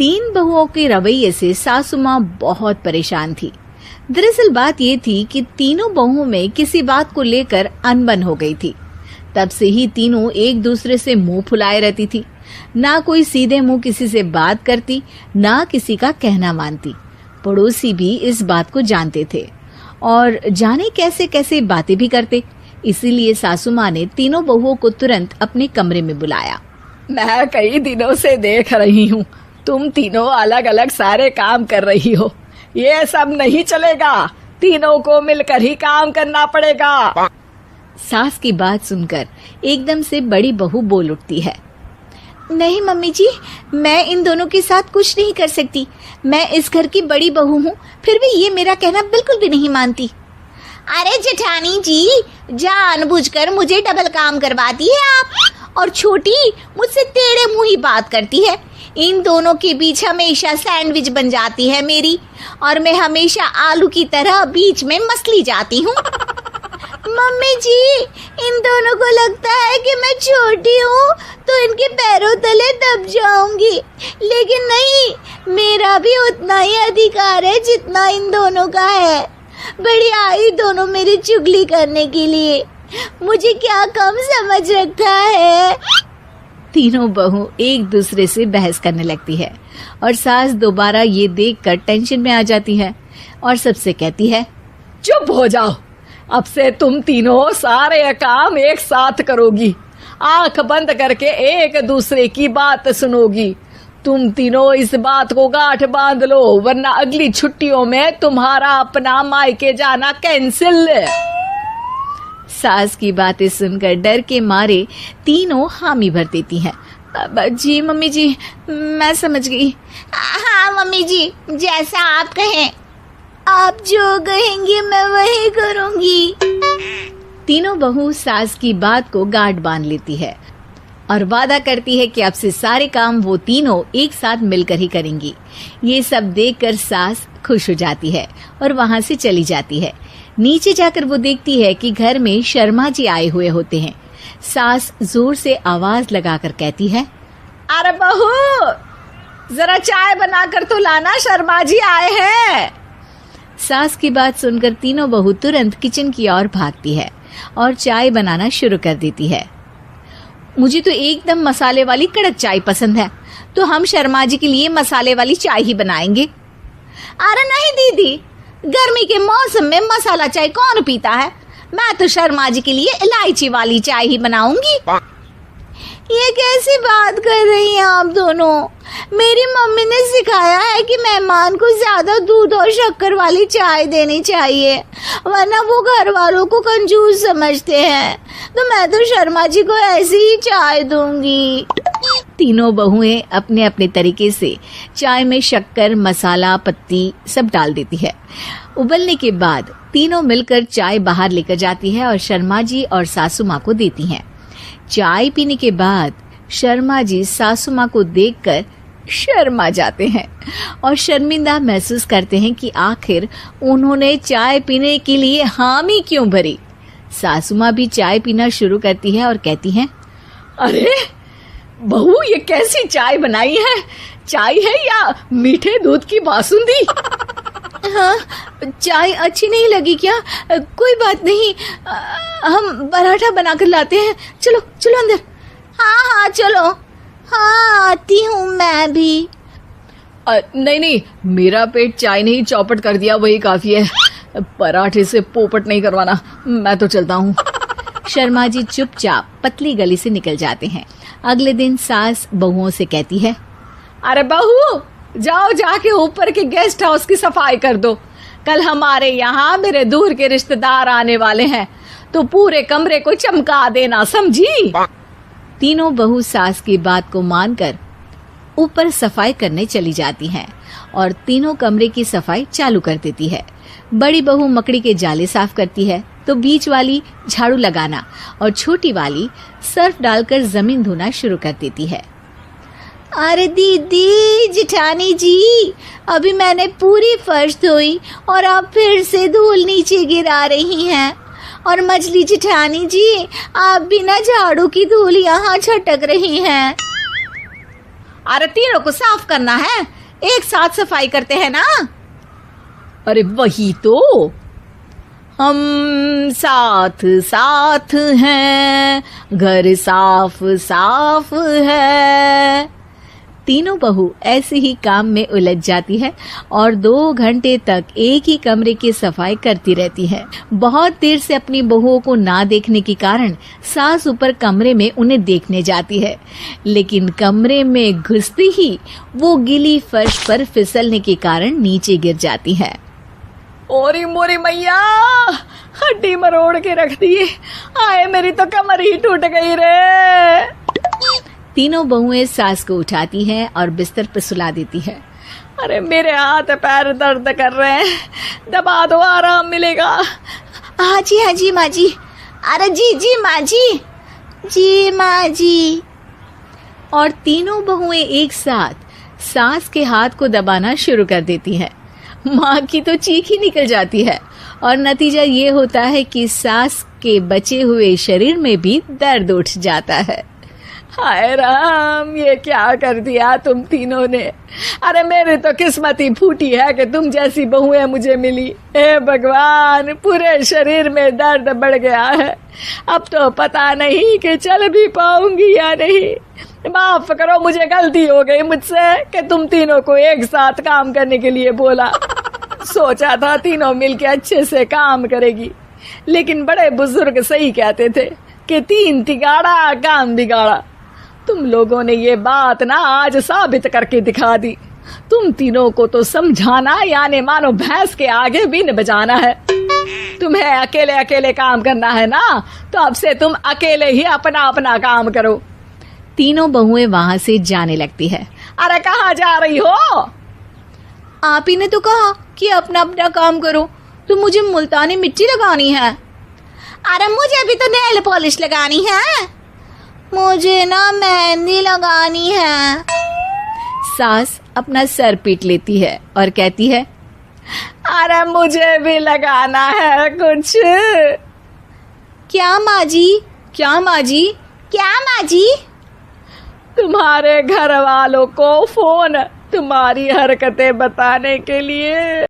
तीन बहुओं के रवैये से सासू माँ बहुत परेशान थी। दरअसल बात ये थी कि तीनों बहुओं में किसी बात को लेकर अनबन हो गई थी। तब से ही तीनों एक दूसरे से मुंह फुलाए रहती थी। ना कोई सीधे मुंह किसी से बात करती, ना किसी का कहना मानती। पड़ोसी भी इस बात को जानते थे और जाने कैसे कैसे बातें भी करते। इसीलिए सासू माँ ने तीनों बहुओं को तुरंत अपने कमरे में बुलाया। मैं कई दिनों से देख रही हूँ, तुम तीनों अलग अलग सारे काम कर रही हो। ये सब नहीं चलेगा, तीनों को मिलकर ही काम करना पड़ेगा। सास की बात सुनकर एकदम से बड़ी बहू बोल उठती है। नहीं मम्मी जी, मैं इन दोनों के साथ कुछ नहीं कर सकती। मैं इस घर की बड़ी बहू हूँ, फिर भी ये मेरा कहना बिल्कुल भी नहीं मानती। अरे जेठानी जी, जानबूझकर मुझे डबल काम करवाती है आप, और छोटी मुझसे टेढ़े मुंह ही बात करती है। इन दोनों के बीच हमेशा सैंडविच बन जाती है मेरी, और मैं हमेशा आलू की तरह बीच में मसली जाती हूँ। मम्मी जी, इन दोनों को लगता है कि मैं छोटी हूँ तो इनके पैरों तले दब जाऊंगी, लेकिन नहीं, मेरा भी उतना ही अधिकार है जितना इन दोनों का है। बड़ी आई दोनों मेरी चुगली करने के लिए, मुझे क्या कम समझ रखा है। तीनों बहू एक दूसरे से बहस करने लगती है और सास दोबारा ये देखकर टेंशन में आ जाती है और सबसे कहती है, चुप हो जाओ, अब से तुम तीनों सारे काम एक साथ करोगी, आंख बंद करके एक दूसरे की बात सुनोगी। तुम तीनों इस बात को गांठ बांध लो, वरना अगली छुट्टियों में तुम्हारा अपना मायके जाना कैंसिल। सास की बातें सुनकर डर के मारे तीनों हामी भर देती हैं। जी मम्मी जी, मैं समझ गई। हाँ मम्मी जी, जैसा आप कहें। आप जो कहेंगी मैं वही करूंगी। तीनों बहू सास की बात को गांठ बांध लेती है और वादा करती है कि अब से सारे काम वो तीनों एक साथ मिलकर ही करेंगी। ये सब देखकर सास खुश हो जाती है और वहां से चली जाती है। नीचे जाकर वो देखती है कि घर में शर्मा जी आए हुए होते हैं। सास जोर से आवाज लगाकर कहती है, अरे बहू, जरा चाय बनाकर तो लाना, शर्मा जी आए हैं। सास की बात सुनकर तीनों बहू तुरंत किचन की ओर भागती है और चाय बनाना शुरू कर देती है। मुझे तो एकदम मसाले वाली कड़क चाय पसंद है, तो हम शर्मा जी के लिए मसाले वाली चाय ही बनाएंगे। अरे नहीं दीदी, गर्मी के मौसम में मसाला चाय कौन पीता है? मैं तो शर्मा जी के लिए इलायची वाली चाय ही बनाऊंगी। ये कैसी बात कर रही हैं आप दोनों? मेरी मम्मी ने सिखाया है कि मेहमान को ज्यादा दूध और शक्कर वाली चाय देनी चाहिए, वरना वो घर वालों को कंजूस समझते हैं। तो मैं तो शर्मा जी को ऐसी ही चाय दूंगी। तीनों बहुएं अपने अपने तरीके से चाय में शक्कर, मसाला, पत्ती सब डाल देती है। उबलने के बाद तीनों मिलकर चाय बाहर लेकर जाती है और शर्मा जी और सासू माँ को देती हैं। चाय पीने के बाद शर्मा जी सासू माँ को देखकर शर्मा जाते हैं और शर्मिंदा महसूस करते हैं कि आखिर उन्होंने चाय पीने के लिए हामी क्यों भरी। सासू माँ भी चाय पीना शुरू करती है और कहती हैं, अरे बहू, ये कैसी चाय बनाई है? चाय है या मीठे दूध की बासुंदी? हाँ, चाय अच्छी नहीं लगी क्या? कोई बात नहीं, हम पराठा बनाकर लाते हैं। चलो चलो अंदर। हाँ हाँ चलो, हाँ आती हूँ मैं भी। नहीं नहीं, मेरा पेट चाय ने ही चौपट कर दिया, वही काफी है। पराठे से पोपट नहीं करवाना, मैं तो चलता हूँ। शर्मा जी चुपचाप पतली गली से निकल जाते हैं। अगले दिन सास बहुओं से कहती है, अरे बहू, जाओ जाके ऊपर के गेस्ट हाउस की सफाई कर दो। कल हमारे यहाँ मेरे दूर के रिश्तेदार आने वाले हैं, तो पूरे कमरे को चमका देना, समझी? तीनों बहू सास की बात को मानकर ऊपर सफाई करने चली जाती हैं और तीनों कमरे की सफाई चालू कर देती है। बड़ी बहू मकड़ी के जाले साफ करती है, तो बीच वाली झाड़ू लगाना और छोटी वाली सर्फ डालकर जमीन धोना शुरू कर देती है। अरे दीदी, जेठानी जी, अभी मैंने पूरी फर्श धोई और आप फिर से धूल नीचे गिरा रही हैं। और मछली जेठानी जी, आप बिना झाड़ू की धूल यहाँ छटक रही हैं। अरे तीनों को साफ करना है, एक साथ सफाई करते हैं ना। अरे वही तो, हम साथ साथ हैं, घर साफ साफ है। तीनों बहू ऐसे ही काम में उलझ जाती है और 2 घंटे तक एक ही कमरे की सफाई करती रहती है। बहुत देर से अपनी बहुओं को ना देखने के कारण सास ऊपर कमरे में उन्हें देखने जाती है, लेकिन कमरे में घुसती ही वो गीली फर्श पर फिसलने के कारण नीचे गिर जाती है। ओरी मोरी मैया, हड्डी मरोड़ के रख दी। आए मेरी तो कमर ही टूट गई रे। तीनों बहुएं सास को उठाती हैं और बिस्तर पर सुला देती है। अरे मेरे हाथ पैर दर्द कर रहे हैं, दबा दो, आराम मिलेगा। हाँ जी माँ जी। अरे जी माँ जी, जी माँ जी। और तीनों बहुएं एक साथ सास के हाथ को दबाना शुरू कर देती हैं। माँ की तो चीख ही निकल जाती है और नतीजा ये होता है कि सास के बचे हुए शरीर में भी दर्द उठ जाता है। हाय राम, ये क्या कर दिया तुम तीनों ने। अरे मेरी तो किस्मत ही फूटी है कि तुम जैसी बहुएं मुझे मिली। हे भगवान, पूरे शरीर में दर्द बढ़ गया है। अब तो पता नहीं कि चल भी पाऊंगी या नहीं। माफ करो, मुझे गलती हो गई मुझसे कि तुम तीनों को एक साथ काम करने के लिए बोला। सोचा था तीनों मिलके अच्छे से काम करेगी, लेकिन बड़े बुजुर्ग सही कहते थे कि 3 तिगाड़ा काम बिगाड़ा। तुम लोगों ने ये बात ना आज साबित करके दिखा दी। तुम तीनों को तो समझाना यानी मानो भैंस के आगे बीन बजाना है। तुम्हें अकेले अकेले काम करना है ना, तो अब से तुम अकेले ही अपना अपना काम करो। तीनों बहुएं वहां से जाने लगती है। अरे कहाँ जा रही हो? आप ही ने तो कहा कि अपना अपना काम करो, तो मुझे मुल्तानी मिट्टी लगानी है। अरे मुझे भी तो नेल पॉलिश लगानी है, मुझे ना मेहंदी लगानी है। सास अपना सर पीट लेती है और कहती है, अरे मुझे भी लगाना है कुछ। क्या माँ जी? क्या माँ जी? क्या माँ जी? तुम्हारे घर वालों को फोन तुम्हारी हरकतें बताने के लिए।